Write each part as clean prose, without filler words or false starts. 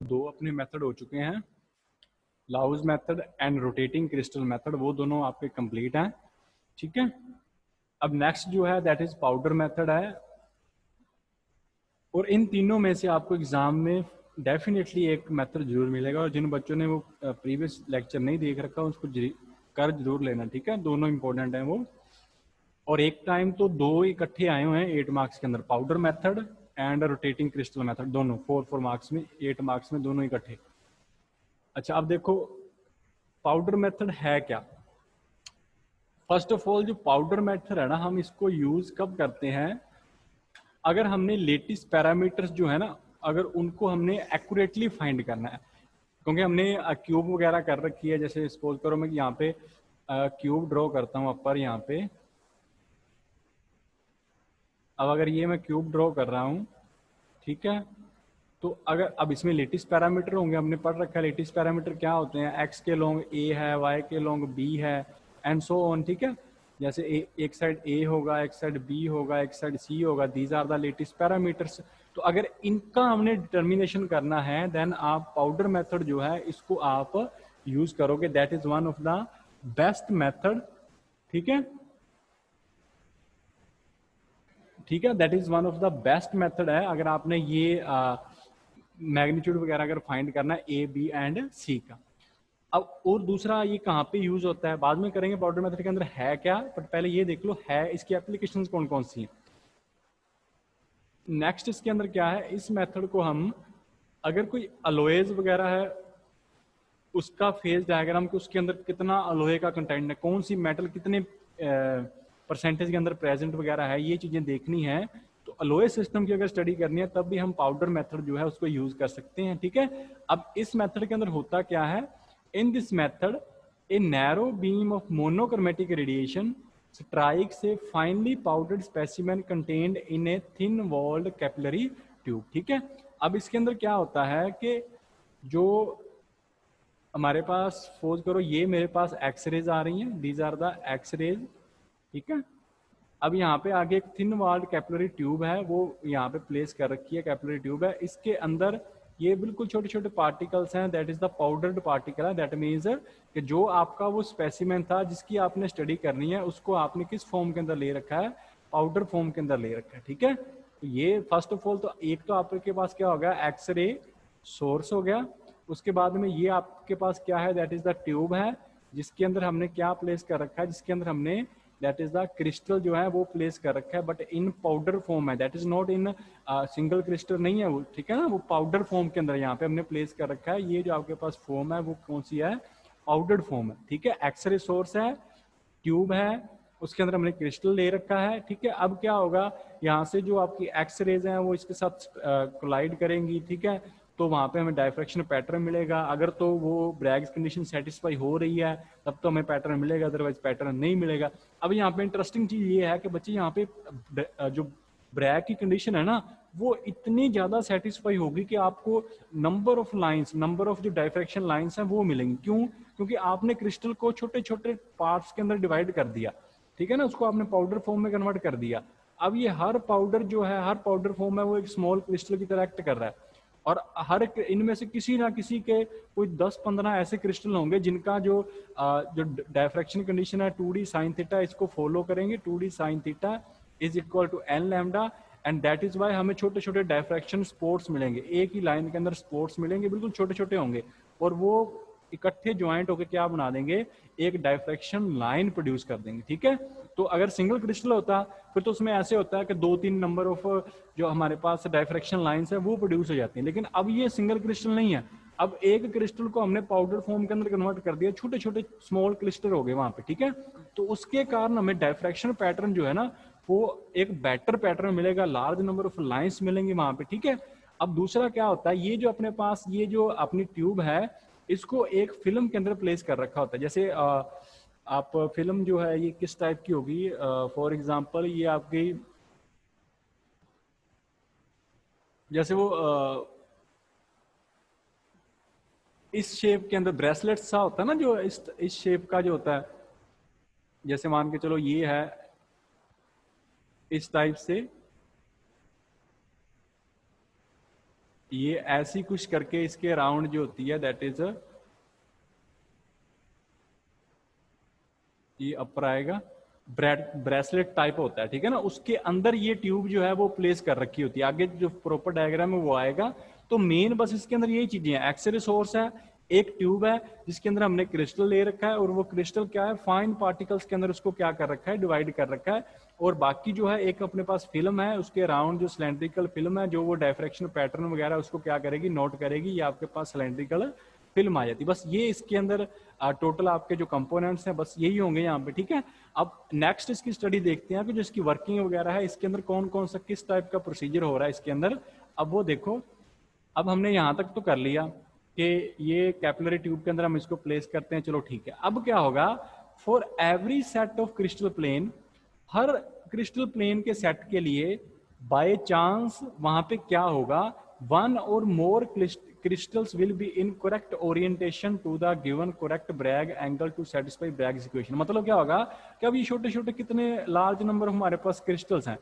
दो अपने मेथड हो चुके हैं, Laue method and rotating crystal method, वो दोनों आपके कंप्लीट हैं। ठीक है, अब नेक्स्ट जो है दैट इज पाउडर मेथड है, और इन तीनों में से आपको एग्जाम में डेफिनेटली एक मेथड जरूर मिलेगा, और जिन बच्चों ने वो प्रीवियस लेक्चर नहीं देख रखा उसको कर जरूर लेना। ठीक है, दोनों इंपॉर्टेंट हैं वो, और एक टाइम तो दो इकट्ठे आए हुए हैं 8 मार्क्स के अंदर, powder method and rotating crystal method, दोनों 4 मार्क्स में, 8 मार्क्स में, दोनों इकट्ठे। अच्छा, अब देखो पाउडर मेथड है क्या। फर्स्ट ऑफ ऑल जो पाउडर मेथड है ना, हम इसको यूज कब करते हैं, अगर हमने लेटेस्ट पैरामीटर्स जो है ना, अगर उनको हमने एक्यूरेटली फाइंड करना है, क्योंकि हमने क्यूब वगैरह कर रखी है। जैसे सपोज करो मैं यहाँ पे क्यूब ड्रॉ करता हूँ अपर यहाँ पे, अब अगर ये मैं क्यूब ड्रॉ कर रहा हूँ, ठीक है, तो अगर अब इसमें लेटेस्ट पैरामीटर होंगे, हमने पढ़ रखा है लेटेस्ट पैरामीटर क्या होते हैं, एक्स के लॉन्ग ए है, वाई के लॉन्ग बी है, एंड सो ऑन। ठीक है, जैसे एक साइड ए होगा, एक साइड बी होगा, एक साइड सी होगा, these are the latest parameters. तो अगर इनका हमने डिटर्मिनेशन करना है, देन आप पाउडर मेथड जो है इसको आप यूज करोगे, that is one of the best method. ठीक है, ठीक है, that is one of the best method है अगर आपने ये मैग्नीट्यूड वगैरह अगर फाइंड करना है ए बी एंड सी का। अब और दूसरा ये कहाँ पे यूज होता है बाद में करेंगे, पाउडर मेथड के अंदर है क्या, बट पहले ये देख लो है इसकी एप्लीकेशन कौन कौन सी हैं। नेक्स्ट इसके अंदर क्या है, इस मेथड को हम अगर कोई अलोएज वगैरह है उसका फेज डायग्राम के उसके अंदर कितना अलोहे का कंटेंट है, कौन सी मेटल कितने परसेंटेज के अंदर प्रेजेंट वगैरह है, ये चीजें देखनी है, तो अलोए सिस्टम की अगर स्टडी करनी है तब भी हम पाउडर मेथड जो है उसको यूज कर सकते हैं। ठीक है, अब इस मेथड के अंदर होता क्या है, in this method a narrow beam of monochromatic radiation strikes a finely powdered specimen contained in a thin walled capillary tube। ठीक है, अब इसके अंदर क्या होता है कि जो हमारे पास सपोज करो ये मेरे पास एक्सरेज आ रही हैं, दीज आर द एक्सरेज। ठीक है, अब यहाँ पे आगे एक थिन वॉल्ड कैपिलरी ट्यूब है, वो यहाँ पे प्लेस कर रखी है, कैपिलरी ट्यूब है, इसके अंदर ये बिल्कुल छोटे छोटे पार्टिकल्स हैं, that is the powdered particle है। दैट मीन्स कि जो आपका वो स्पेसिमेन था जिसकी आपने स्टडी करनी है उसको आपने किस फॉर्म के अंदर ले रखा है, पाउडर फॉर्म के अंदर ले रखा है। ठीक है, तो ये फर्स्ट ऑफ ऑल तो एक तो आपके पास क्या होगा, एक्सरे सोर्स हो गया, उसके बाद में ये आपके पास क्या है, दैट इज द ट्यूब है जिसके अंदर हमने क्या प्लेस कर रखा है, जिसके अंदर हमने दैट इज द क्रिस्टल जो है वो प्लेस कर रखा है, बट इन पाउडर फॉर्म है, that is not in single crystal नहीं है वो। ठीक है ना, वो पाउडर फॉर्म के अंदर यहाँ पे हमने प्लेस कर रखा है। ये जो आपके पास फॉर्म है वो कौन सी है, पाउडर्ड फॉर्म है। ठीक है, एक्सरे सोर्स है, ट्यूब है, उसके अंदर हमने क्रिस्टल ले रखा है। ठीक है, अब क्या होगा, यहाँ से जो आपकी एक्स रेज हैं वो इसके साथ कोलाइड करेंगी। ठीक है, तो वहाँ पे हमें डायफ्रैक्शन पैटर्न मिलेगा, अगर तो वो ब्रैग्स कंडीशन सेटिस्फाई हो रही है तब तो हमें पैटर्न मिलेगा, अदरवाइज पैटर्न नहीं मिलेगा। अब यहाँ पे इंटरेस्टिंग चीज ये है कि बच्चे यहाँ पे जो ब्रैग की कंडीशन है ना वो इतनी ज्यादा सेटिस्फाई होगी कि आपको number of lines, number of जो डायफ्रैक्शन लाइंस हैं वो मिलेंगी। क्यों, क्योंकि आपने क्रिस्टल को छोटे छोटे पार्ट्स के अंदर डिवाइड कर दिया। ठीक है ना, उसको आपने पाउडर फॉर्म में कन्वर्ट कर दिया। अब ये हर पाउडर जो है, हर पाउडर फॉर्म है वो एक स्मॉल क्रिस्टल की तरह एक्ट कर रहा है, और हर इनमें से किसी ना किसी के कोई 10-15 ऐसे क्रिस्टल होंगे जिनका जो डायफ्रैक्शन कंडीशन है 2d साइन थीटा इसको फॉलो करेंगे, 2d sine theta is equal to n lambda, and that is why हमें छोटे छोटे डायफ्रैक्शन स्पोर्ट्स मिलेंगे, एक ही लाइन के अंदर स्पोर्ट्स मिलेंगे, बिल्कुल छोटे छोटे होंगे, और वो इकट्ठे ज्वाइंट होकर क्या बना देंगे, एक डायफ्रैक्शन लाइन प्रोड्यूस कर देंगे। ठीक है, तो अगर सिंगल क्रिस्टल होता फिर तो उसमें ऐसे होता है कि 2-3 नंबर ऑफ जो हमारे पास डायफ्रैक्शन लाइंस है वो प्रोड्यूस हो जाती हैं, लेकिन अब ये सिंगल क्रिस्टल नहीं है, अब एक क्रिस्टल को हमने पाउडर फॉर्म के अंदर कन्वर्ट कर दिया, छोटे छोटे स्मॉल क्रिस्टल हो गए वहां पे। ठीक है, तो उसके कारण हमें डायफ्रैक्शन पैटर्न जो है ना वो एक बेटर पैटर्न मिलेगा, लार्ज नंबर ऑफ लाइंस मिलेंगे वहां पे। ठीक है, अब दूसरा क्या होता है, ये जो अपने पास ये जो अपनी ट्यूब है इसको एक फिल्म के अंदर प्लेस कर रखा होता है। जैसे आप फिल्म जो है ये किस टाइप की होगी, फॉर एग्जांपल ये आपकी जैसे वो इस शेप के अंदर ब्रेसलेट सा होता है ना, जो इस शेप का जो होता है, जैसे मान के चलो ये है इस टाइप से, ये ऐसी कुछ करके इसके राउंड जो होती है दैट इज ये अपर आएगा, ब्रेसलेट टाइप होता है, ठीक है ना, उसके अंदर ये ट्यूब जो है वो प्लेस कर रखी होती है। आगे जो प्रॉपर डायग्राम है वो आएगा। तो मेन बस इसके अंदर यही चीजें हैं, एक्सरे सोर्स है, एक ट्यूब है जिसके अंदर हमने क्रिस्टल ले रखा है, और वो क्रिस्टल क्या है, फाइन पार्टिकल्स के अंदर उसको क्या कर रखा है, डिवाइड कर रखा है। और बाकी जो है एक अपने पास फिल्म है, उसके अराउंड जो सिलेंड्रिकल फिल्म है, जो वो डायफ्रेक्शन पैटर्न वगैरह उसको क्या करेगी, नोट करेगी। ये आपके पास सिलेंड्रिकल फिल्म आ जाती है। बस ये इसके अंदर टोटल आपके जो कंपोनेंट्स हैं बस यही होंगे यहाँ पे, ठीक है। अब नेक्स्ट इसकी स्टडी देखते हैं कि जो इसकी वर्किंग वगैरह है, इसके अंदर कौन कौन सा किस टाइप का प्रोसीजर हो रहा है इसके अंदर। अब वो देखो, अब हमने यहाँ तक तो कर लिया कि ये कैपिलरी ट्यूब के अंदर हम इसको प्लेस करते हैं, चलो ठीक है। अब क्या होगा, for every set of crystal plane, हर क्रिस्टल प्लेन के सेट के लिए बाय चांस वहां पे क्या होगा, वन और मोर crystals will be in correct orientation to the given correct Bragg angle to satisfy Bragg's equation। मतलब क्या होगा कि अब ये छोटे छोटे कितने लार्ज नंबर हमारे पास क्रिस्टल्स हैं,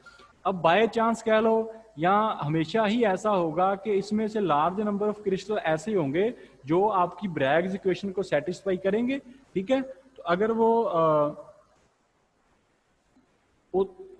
अब बाय चांस कह लो या हमेशा ही ऐसा होगा कि इसमें से लार्ज नंबर ऑफ क्रिस्टल ऐसे होंगे जो आपकी ब्रैग्स इक्वेशन को सेटिस्फाई करेंगे, ठीक है। तो अगर वो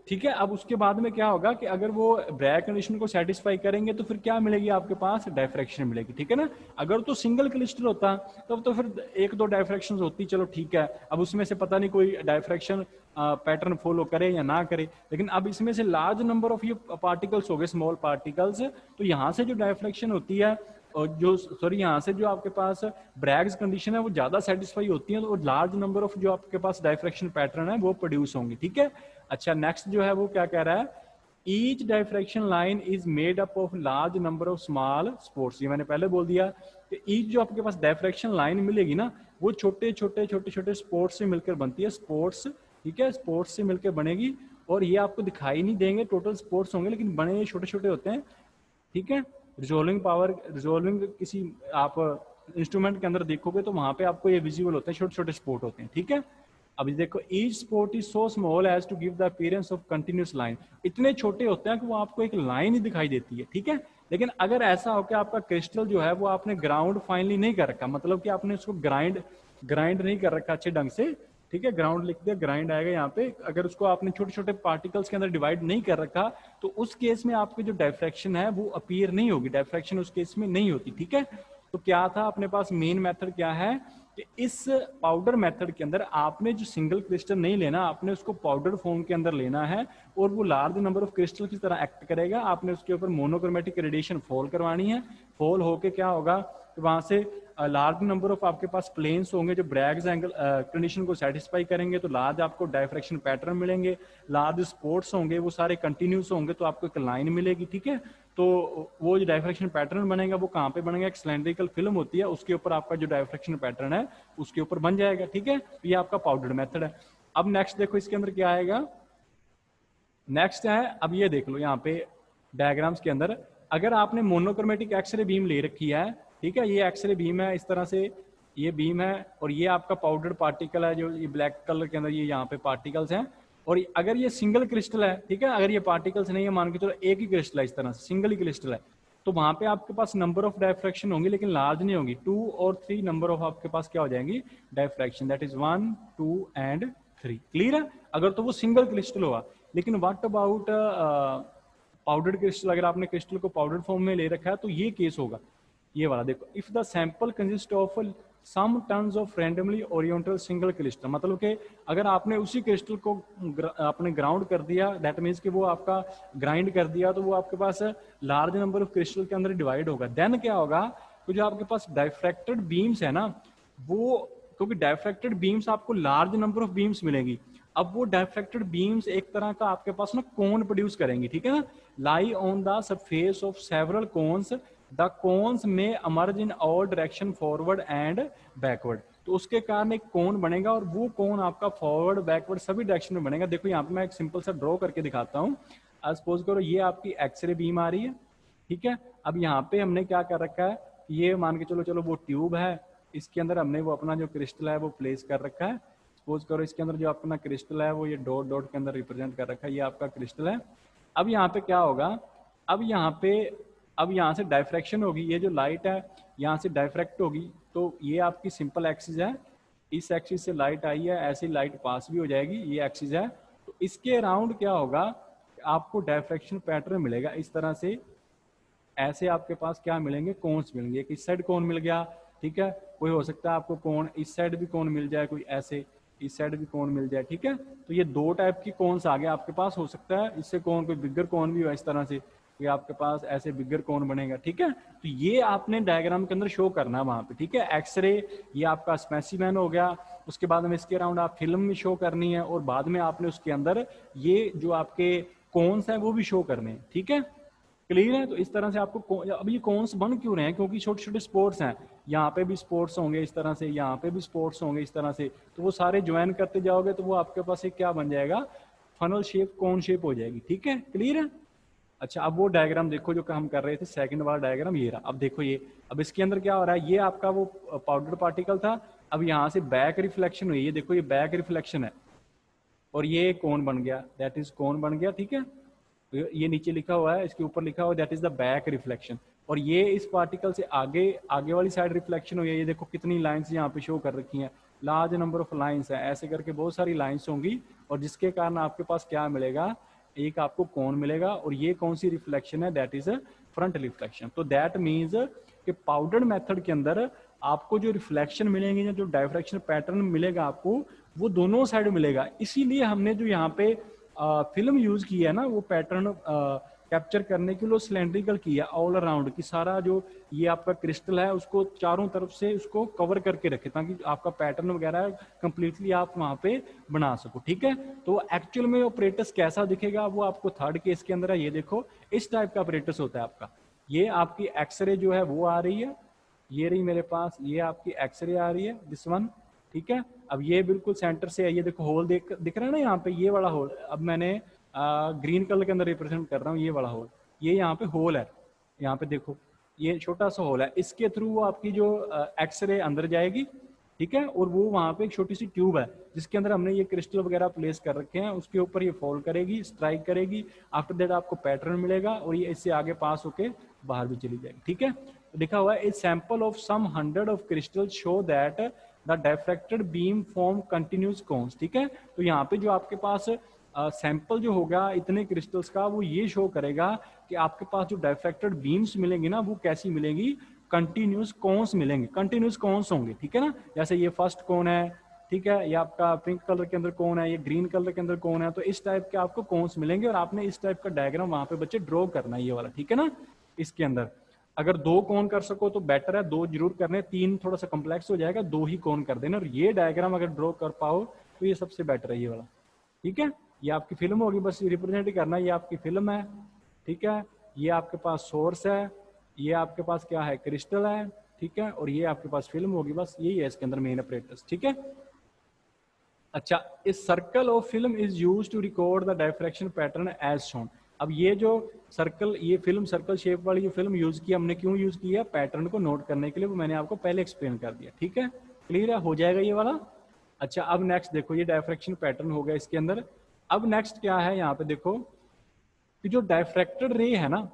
ठीक है, अब उसके बाद में क्या होगा कि अगर वो ब्रैग कंडीशन को सेटिस्फाई करेंगे तो फिर क्या मिलेगी आपके पास, डायफ्रैक्शन मिलेगी, ठीक है ना। अगर तो सिंगल क्रिस्टल होता तब तो फिर एक दो डायफ्रैक्शन होती, चलो ठीक है, अब उसमें से पता नहीं कोई डायफ्रैक्शन पैटर्न फॉलो करे या ना करे, लेकिन अब इसमें से लार्ज नंबर ऑफ ये पार्टिकल्स हो गए, स्मॉल पार्टिकल्स, तो यहाँ से जो डायफ्रैक्शन होती है और जो सॉरी यहाँ से जो आपके पास ब्रैग्स कंडीशन है वो ज्यादा सेटिस्फाई होती है, तो लार्ज नंबर ऑफ जो आपके पास डायफ्रैक्शन पैटर्न है वो प्रोड्यूस होंगे, ठीक है। अच्छा, नेक्स्ट जो है वो क्या कह रहा है, each diffraction line is made up of large number of small spots. ये मैंने पहले बोल दिया कि ईच जो आपके पास डायफ्रैक्शन लाइन मिलेगी ना, वो छोटे छोटे छोटे छोटे स्पॉट्स से मिलकर बनती है, स्पॉट्स, ठीक है, स्पॉट्स से मिलकर बनेगी। और ये आपको दिखाई नहीं देंगे, टोटल स्पॉट्स होंगे लेकिन बने ये छोटे छोटे होते हैं, ठीक है। रिजोल्विंग पावर, रिजोल्विंग किसी आप इंस्ट्रूमेंट के अंदर देखोगे तो वहां पे आपको ये विजिबल होते हैं, छोटे छोटे स्पॉट होते हैं, ठीक है। अभी देखो, each spot is so small as to give the appearance of continuous line. इतने छोटे होते हैं कि वो आपको एक लाइन ही दिखाई देती है, ठीक है। लेकिन अगर ऐसा हो कि आपका क्रिस्टल जो है वो आपने ग्राउंड फाइनली नहीं कर रखा, मतलब कि आपने उसको ग्राइंड नहीं कर रखा अच्छे ढंग से, ठीक है, ग्राउंड लिख दिया, ग्राइंड आएगा यहाँ पे, अगर उसको आपने छोटे छोटे पार्टिकल्स के अंदर डिवाइड नहीं कर रखा तो उस केस में आपकी जो डायफ्रैक्शन है वो अपीयर नहीं होगी, डायफ्रैक्शन उस केस में नहीं होती, ठीक है। तो क्या था अपने पास मेन मेथड क्या है कि इस पाउडर मेथड के अंदर आपने जो सिंगल क्रिस्टल नहीं लेना, आपने उसको पाउडर फॉर्म के अंदर लेना है और वो लार्ज नंबर ऑफ क्रिस्टल की तरह एक्ट करेगा। आपने उसके ऊपर मोनोक्रोमेटिक रेडिएशन फॉल करवानी है, फॉल होके क्या होगा तो वहां से लार्ज नंबर ऑफ आपके पास प्लेन्स होंगे जो ब्रैग्स एंगल कंडीशन को सेटिस्फाई करेंगे, तो लार्ज आपको डायफ्रैक्शन पैटर्न मिलेंगे, लार्ज स्पॉट्स होंगे वो सारे कंटिन्यूस होंगे तो आपको एक लाइन मिलेगी, ठीक है। तो वो जो डायफ्रैक्शन पैटर्न बनेगा वो कहाँ पे बनेगा, एक सिलेंड्रिकल फिल्म होती है उसके ऊपर आपका जो डायफ्रैक्शन पैटर्न है उसके ऊपर बन जाएगा, ठीक है। तो ये आपका पाउडर मेथड है। अब नेक्स्ट देखो इसके अंदर क्या आएगा, नेक्स्ट है, अब ये देख लो यहाँ पे डायग्राम्स के अंदर, अगर आपने मोनोक्रोमेटिक एक्सरे बीम ले रखी है, ठीक है, ये एक्सरे बीम है, इस तरह से ये बीम है और ये आपका पाउडर पार्टिकल है जो ये ब्लैक कलर के अंदर ये यहाँ पे पार्टिकल्स हैं, और अगर ये सिंगल क्रिस्टल है, ठीक है, अगर ये पार्टिकल्स नहीं है, मान के चलो एक ही क्रिस्टल है, इस तरह से सिंगल ही क्रिस्टल है, तो वहां पे आपके पास नंबर ऑफ डायफ्रैक्शन होंगी लेकिन लार्ज नहीं होगी, 2 और 3 नंबर ऑफ आपके पास क्या हो जाएंगी diffraction, that is 1 2 and 3, clear है, अगर तो वो सिंगल क्रिस्टल हुआ। लेकिन व्हाट अबाउट पाउडर्ड क्रिस्टल, अगर आपने क्रिस्टल को पाउडर फॉर्म में ले रखा है तो ये केस होगा, ये वाला देखो, if the sample consist of some tons of randomly oriental single crystal, मतलब कि अगर आपने उसी क्रिस्टल को आपने ग्राउंड कर दिया, दैट मीन्स कि वो आपका ग्राइंड कर दिया, तो वो आपके पास लार्ज नंबर ऑफ क्रिस्टल के अंदर डिवाइड होगा। देन क्या होगा, तो जो आपके पास डायफ्रैक्टेड बीम्स है ना, वो क्योंकि डायफ्रैक्टेड बीम्स आपको लार्ज नंबर ऑफ बीम्स मिलेंगी, अब वो डायफ्रैक्टेड बीम्स एक तरह का आपके पास ना कोन प्रोड्यूस करेंगी, ठीक है ना, lie on the surface of several cones, the cones में emerge in all direction forward and backward, तो उसके कारण एक कोन बनेगा और वो कोन आपका फॉरवर्ड बैकवर्ड सभी डायरेक्शन में बनेगा। देखो यहाँ पे मैं एक सिंपल सा ड्रॉ करके दिखाता हूँ, सपोज करो ये आपकी एक्सरे बीम आ रही है, ठीक है, अब यहाँ पे हमने क्या कर रखा है, ये मान के चलो वो ट्यूब है, इसके अंदर हमने वो अपना जो क्रिस्टल है वो प्लेस कर रखा है, सपोज करो इसके अंदर जो अपना क्रिस्टल है वो ये डॉट डॉट के अंदर रिप्रेजेंट कर रखा है, ये आपका क्रिस्टल है। अब यहाँ पे क्या होगा, अब यहाँ पे अब यहाँ से डायफ्रैक्शन होगी, ये जो लाइट है यहाँ से डायफ्रैक्ट होगी, तो ये आपकी सिंपल एक्सिस है, इस एक्सिस से लाइट आई है, ऐसी लाइट पास भी हो जाएगी, ये एक्सिस है। तो इसके अराउंड क्या होगा, आपको डायफ्रैक्शन पैटर्न मिलेगा इस तरह से, ऐसे आपके पास क्या मिलेंगे, कोन्स मिलेंगे। एक इस साइड कोन मिल गया, ठीक है, कोई हो सकता है आपको कोन इस साइड भी कोन मिल जाए, कोई ऐसे इस साइड भी कोन मिल जाए, ठीक है। तो ये दो टाइप की कोन्स आ गए आपके पास, हो सकता है इससे कोन कोई बिगर कोन भी हो इस तरह से, ये आपके पास ऐसे बिगर कोन बनेगा, ठीक है। तो ये आपने डायग्राम के अंदर शो करना है वहां पे, ठीक है। एक्सरे ये आपका स्पेसिमेन हो गया, उसके बाद में इसके अराउंड आप फिल्म भी शो करनी है, और बाद में आपने उसके अंदर ये जो आपके कोन्स हैं वो भी शो करने हैं, ठीक है। क्लियर है। तो इस तरह से आपको अब ये कौन से बन क्यों रहे हैं, क्योंकि छोटे छोटे स्पोर्ट्स हैं, यहाँ पे भी स्पोर्ट्स होंगे इस तरह से, यहाँ पे भी स्पोर्ट्स होंगे इस तरह से, तो वो सारे ज्वाइन करते जाओगे तो वो आपके पास एक क्या बन जाएगा, फनल शेप, कौन शेप हो जाएगी, ठीक है। क्लियर है। अच्छा, अब वो डायग्राम देखो जो हम कर रहे थे, सेकंड वाला डायग्राम ये रहा। अब देखो ये, अब इसके अंदर क्या हो रहा है, ये आपका वो पाउडर पार्टिकल था, अब यहाँ से बैक रिफ्लेक्शन हुई, ये देखो ये बैक रिफ्लेक्शन है, और ये कौन बन गया, दैट इज कौन बन गया, ठीक है। तो ये नीचे लिखा हुआ है, इसके ऊपर लिखा हुआ है that is the back reflection, और ये इस पार्टिकल से आगे आगे वाली साइड रिफ्लेक्शन हुई है। ये देखो कितनी लाइंस यहाँ पे शो कर रखी हैं, लार्ज नंबर ऑफ लाइंस है, ऐसे करके बहुत सारी लाइंस होंगी, और जिसके कारण आपके पास क्या मिलेगा, एक आपको कौन मिलेगा, और ये कौन सी रिफ्लेक्शन है, दैट इज फ्रंट रिफ्लेक्शन। तो दैट मीन्स कि पाउडर मेथड के अंदर आपको जो रिफ्लेक्शन मिलेंगे, जो डायफ्रैक्शन पैटर्न मिलेगा आपको, वो दोनों साइड मिलेगा। इसीलिए हमने जो यहाँ पे फिल्म यूज की है ना, वो पैटर्न कैप्चर करने के लिए सिलेंड्रिकल किया ऑल अराउंड, कि सारा जो ये आपका क्रिस्टल है उसको चारों तरफ से उसको कवर करके रखे, ताकि आपका पैटर्न वगैरह कंप्लीटली आप वहां पे बना सको, ठीक है। तो एक्चुअल में ऑपरेटस कैसा दिखेगा वो आपको थर्ड केस के अंदर है, ये देखो इस टाइप का ऑपरेटस होता है आपका। ये आपकी एक्सरे जो है वो आ रही है, ये रही मेरे पास, ये आपकी एक्सरे आ रही है, दिस वन, ठीक है। अब ये बिल्कुल सेंटर से है, ये देखो होल दिख रहा है ना यहाँ पे, ये वाला होल, अब मैंने ग्रीन कलर के अंदर रिप्रेजेंट कर रहा हूँ, ये वाला होल, ये यहाँ पे होल है, यहाँ पे देखो ये छोटा सा होल है, इसके थ्रू वो आपकी जो एक्सरे अंदर जाएगी, ठीक है। और वो वहाँ पे एक छोटी सी ट्यूब है जिसके अंदर हमने ये क्रिस्टल वगैरह प्लेस कर रखे हैं, उसके ऊपर ये फॉल करेगी, स्ट्राइक करेगी, आफ्टर दैट आपको पैटर्न मिलेगा, और ये इससे आगे पास होके बाहर भी चली जाएगी, ठीक है। तो लिखा हुआ है a sample of some 100 of crystal show that the diffracted beam form continuous cones, ठीक है। तो यहाँ पे जो आपके पास सैंपल जो होगा इतने क्रिस्टल्स का, वो ये शो करेगा कि आपके पास जो डायफ्रैक्टेड बीम्स मिलेंगी ना, वो कैसी मिलेंगी, कंटिन्यूस कोन्स मिलेंगे, कंटिन्यूस कोन्स होंगे, ठीक है ना। जैसे ये फर्स्ट कोन है, ठीक है, ये आपका पिंक कलर के अंदर कौन है, ये ग्रीन कलर के अंदर कौन है, तो इस टाइप के आपको कोन्स मिलेंगे, और आपने इस टाइप का डायग्राम वहां पे बच्चे ड्रॉ करना है, ये वाला, ठीक है ना। इसके अंदर अगर दो कौन कर सको तो बेटर है, दो जरूर करने, तीन थोड़ा सा कम्प्लेक्स हो जाएगा, दो ही कौन कर देना, और ये डायग्राम अगर ड्रॉ कर पाओ तो ये सबसे बेटर है, ये वाला, ठीक है। ये आपकी फिल्म होगी, बस रिप्रेजेंट करना, ये आपकी फिल्म है, ठीक है। ये आपके पास सोर्स है, ये आपके पास क्या है, क्रिस्टल है, ठीक है, और ये आपके पास फिल्म होगी, बस यही है इसके अंदर मेन ऑपरेटर्स, ठीक है। अच्छा, इस circle of film is use to record the diffraction pattern as shown. अब ये जो सर्कल, ये फिल्म सर्कल शेप वाली जो फिल्म यूज की, हमने क्यों यूज किया, पैटर्न को नोट करने के लिए, वो मैंने आपको पहले एक्सप्लेन कर दिया, ठीक है। क्लियर है, हो जाएगा ये वाला। अच्छा, अब नेक्स्ट देखो, ये डायफ्रैक्शन पैटर्न हो गया इसके अंदर। अब नेक्स्ट क्या है, यहाँ पे देखो कि जो डायफ्रैक्टेड रे है ना,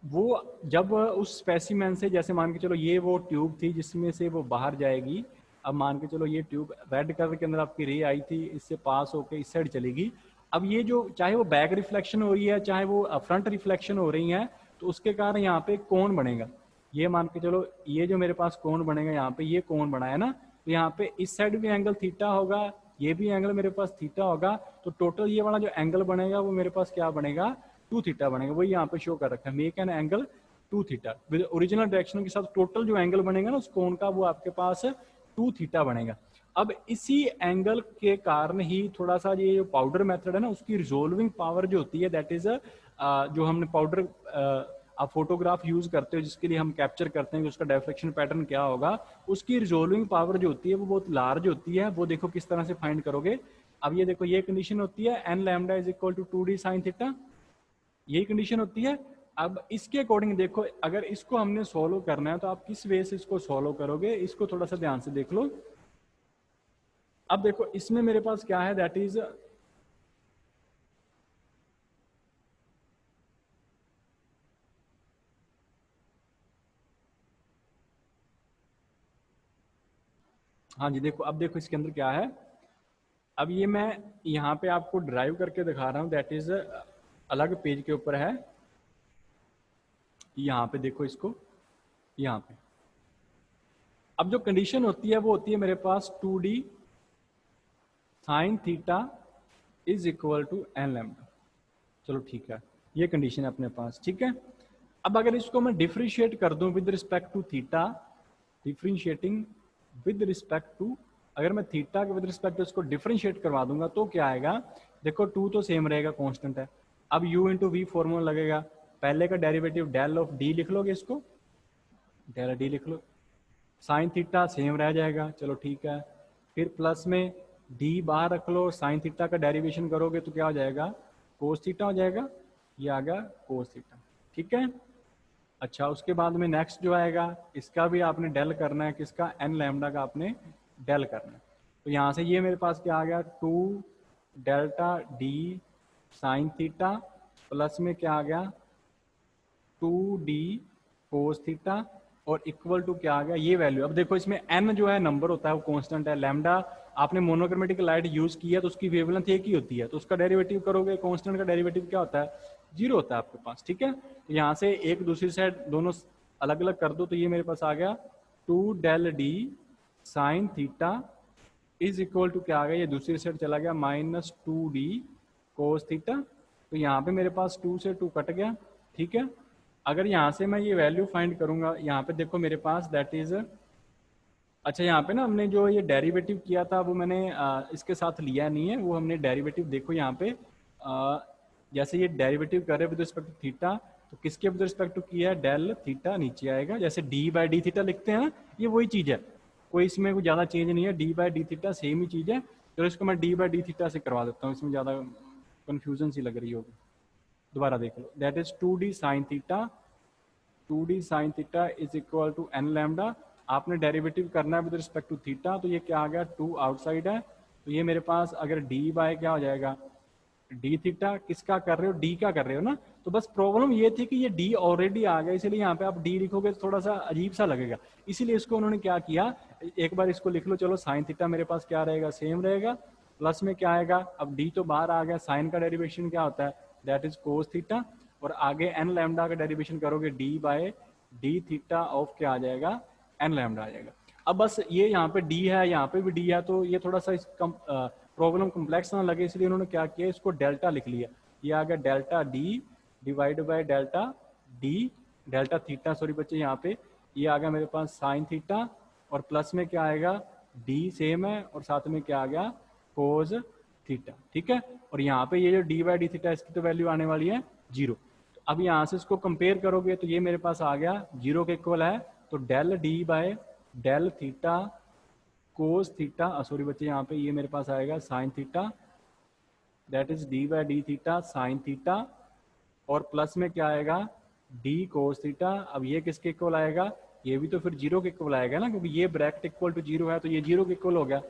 वो जब उस स्पेसिमेन से, जैसे मान के चलो ये वो ट्यूब थी जिसमें से वो बाहर जाएगी, अब मान के चलो ये ट्यूब रेड कलर के अंदर आपकी रे आई थी, इससे पास होके इस साइड चलेगी। अब ये जो चाहे वो बैक रिफ्लेक्शन हो रही है, चाहे वो फ्रंट रिफ्लेक्शन हो रही है, तो उसके कारण यहाँ पे कौन बनेगा, ये मान के चलो ये जो मेरे पास कौन बनेगा, यहाँ पे ये कौन बना है ना, तो यहाँ पे इस साइड भी एंगल थीटा होगा, ये भी एंगल मेरे पास थीटा होगा, तो टोटल ये वाला जो एंगल बनेगा वो मेरे पास क्या बनेगा, 2 थीटा बनेगा। वही यहाँ पे शो कर रखा है, make an angle 2 theta with original direction के साथ, टोटल जो एंगल बनेगा ना उस कोण का, वो आपके पास 2 थीटा बनेगा। अब इसी एंगल के कारण ही थोड़ा सा ये जो पाउडर मेथड है ना, उसकी रिजोल्विंग पावर जो होती है, दैट इज जो हमने पाउडर आप फोटोग्राफ यूज करते हो जिसके लिए हम कैप्चर करते हैं कि उसका डायफ्रैक्शन पैटर्न क्या होगा, उसकी रिजोल्विंग पावर जो होती है वो बहुत लार्ज होती है। वो देखो किस तरह से फाइंड करोगे। अब ये देखो, ये कंडीशन होती है n lambda is equal to 2d sine theta, यही कंडीशन होती है। अब इसके अकॉर्डिंग देखो, अगर इसको हमने सोल्व करना है तो आप किस वे से इसको सोल्व करोगे, इसको थोड़ा सा ध्यान से देख लो। अब देखो इसमें मेरे पास क्या है, दैट इज हाँ जी देखो, अब देखो इसके अंदर क्या है। अब ये मैं यहाँ पे आपको ड्राइव करके दिखा रहा हूँ, दैट इज अलग पेज के ऊपर है। यहाँ पे देखो इसको, यहाँ पे अब जो कंडीशन होती है वो होती है मेरे पास 2d sine theta is equal to n lambda. चलो ठीक है, ये कंडीशन है अपने पास, ठीक है। अब अगर इसको मैं डिफ्रेंशिएट कर दूं with respect to theta, differentiating with respect to, अगर मैं थीटा के विद रिस्पेक्ट टू इसको डिफ्रेंशिएट करवा दूंगा तो क्या आएगा। देखो 2 तो सेम रहेगा, कांस्टेंट है। अब u इंटू वी फॉर्मूला लगेगा, पहले का डेरिवेटिव डेल ऑफ डी लिख लोगे, इसको डेल डी लिख लो, साइन थीटा सेम रह जाएगा, चलो ठीक है। फिर प्लस में डी बाहर रख लो, साइन थीटा का डेरिवेशन करोगे तो क्या हो जाएगा, कोस थीटा हो जाएगा, ये आ गया कोस थीटा, ठीक है। अच्छा उसके बाद में नेक्स्ट जो आएगा, इसका भी आपने डेल करना है, किसका, एन लैम्डा का आपने डेल करना है। तो यहाँ से ये मेरे पास क्या आ गया, 2 delta D sine theta plus में क्या आ गया 2d कोस थीटा और इक्वल टू क्या आ गया ये वैल्यू। अब देखो इसमें n जो है नंबर होता है, वो कांस्टेंट है। लैम्डा आपने मोनोक्रोमेटिक लाइट यूज की है तो उसकी वेवलेंथ एक ही होती है, तो उसका डेरिवेटिव करोगे, कांस्टेंट का डेरिवेटिव क्या होता है, 0 होता है आपके पास, ठीक है। तो यहाँ से एक दूसरी साइड दोनों अलग अलग कर दो, तो ये मेरे पास आ गया 2 del d sine theta is equal to क्या आ गया, ये दूसरी साइड चला गया -2d कोस थीटा। तो यहाँ पे मेरे पास 2 से 2 कट गया, ठीक है। अगर यहाँ से मैं ये वैल्यू फाइंड करूंगा, यहाँ पे देखो मेरे पास दैट इज, अच्छा यहाँ पे ना हमने जो ये डेरिवेटिव किया था वो मैंने इसके साथ लिया नहीं है, वो हमने डेरिवेटिव देखो यहाँ पे जैसे ये डेरिवेटिव कर रहे हैं विद रिस्पेक्ट टू थीटा, तो किसके विद रिस्पेक्ट टू किया है, डेल थीटा नीचे आएगा, जैसे डी बाई डी थीटा लिखते हैं ना, ये वही चीज़ है, कोई इसमें कोई ज़्यादा चेंज नहीं है, d by d theta same ही चीज़ है। तो इसको मैं डी बाई डी थीटा से करवा देता हूँ, इसमें ज़्यादा कन्फ्यूजन सी लग रही होगी। दोबारा देख लो, that is 2d sine theta, 2d sine theta is equal to n lambda. आपने डेरिवेटिव करना है विद रिस्पेक्ट टू थीटा, तो ये क्या आ गया 2 आउटसाइड है, तो ये मेरे पास अगर d बाय क्या हो जाएगा, d थीटा किसका कर रहे हो, d का कर रहे हो ना। तो बस प्रॉब्लम ये थी कि ये d ऑलरेडी आ गया, इसलिए यहाँ पे आप d लिखोगे तो थोड़ा सा अजीब सा लगेगा, इसीलिए इसको उन्होंने क्या किया, एक बार इसको लिख लो, चलो साइन थीटा मेरे पास क्या रहेगा, सेम रहेगा, प्लस में क्या आएगा, अब d तो बाहर आ गया, साइन का डेरिवेशन क्या होता है, दैट इज कोस थीटा, और आगे एन लैम्डा का डेरिवेशन करोगे d by d theta of क्या आ जाएगा, एन लैम्डा आ जाएगा। अब बस ये यहाँ पे डी है, यहाँ पे भी डी है, तो ये थोड़ा सा इस प्रॉब्लम कॉम्प्लेक्स ना लगे, इसलिए उन्होंने क्या किया, इसको डेल्टा लिख लिया, ये आ गया delta D divide by delta D, delta theta sorry बच्चे यहाँ पे, ये आ गया मेरे पास साइन थीटा, और प्लस में क्या आएगा, डी सेम है, और साथ में क्या आ गया, कोस थीटा, ठीक है। और यहाँ पे ये जो डी बाई डी थीटा, इसकी तो वैल्यू आने वाली है 0। तो अब यहाँ से इसको कंपेयर करोगे तो ये मेरे पास आ गया 0 के इक्वल है, तो del d by del theta cos theta, sorry बच्चे यहाँ पे ये मेरे पास आएगा sine theta, that is d by d theta sine theta, और प्लस में क्या आएगा, डी कोस थीटा। अब ये किसके इक्वल आएगा, ये भी तो फिर 0 के इक्वल आएगा ना, क्योंकि ये ब्रैकेट इक्वल टू 0 है, तो ये 0 के इक्वल हो गया।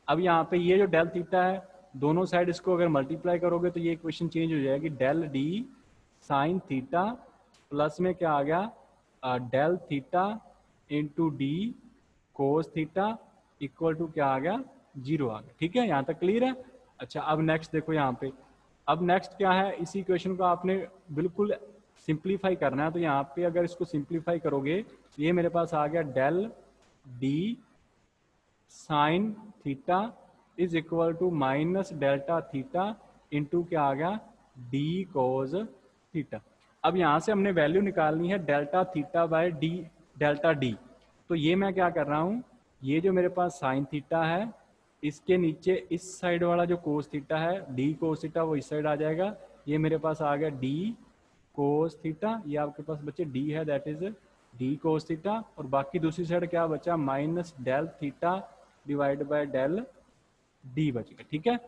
अब यहाँ पे ये जो डेल थीटा है, दोनों साइड इसको अगर मल्टीप्लाई करोगे तो ये इक्वेशन चेंज हो जाएगी, del d sine theta plus में क्या आ गया, del theta into d cos theta equal to क्या आ गया, 0 आ गया, ठीक है। यहाँ तक क्लियर है। अच्छा अब नेक्स्ट देखो यहाँ पे, अब नेक्स्ट क्या है, इसी इक्वेशन को आपने बिल्कुल सिंप्लीफाई करना है, तो यहाँ पे अगर इसको सिंप्लीफाई करोगे तो ये मेरे पास आ गया del d sine theta is equal to minus delta theta into क्या आ गया, डी कोस थीटा। अब यहाँ से हमने वैल्यू निकालनी है delta theta by D delta D, तो ये मैं क्या कर रहा हूँ, ये जो मेरे पास साइन थीटा है, इसके नीचे इस साइड वाला जो कोस थीटा है, डी कोस थीटा, वो इस साइड आ जाएगा, ये मेरे पास आ गया डी कोस थीटा, ये आपके पास बच्चे डी है, that is d cos theta, और बाकी दूसरी साइड क्या बचा, minus del theta divide by del d बचेगा, ठीक है।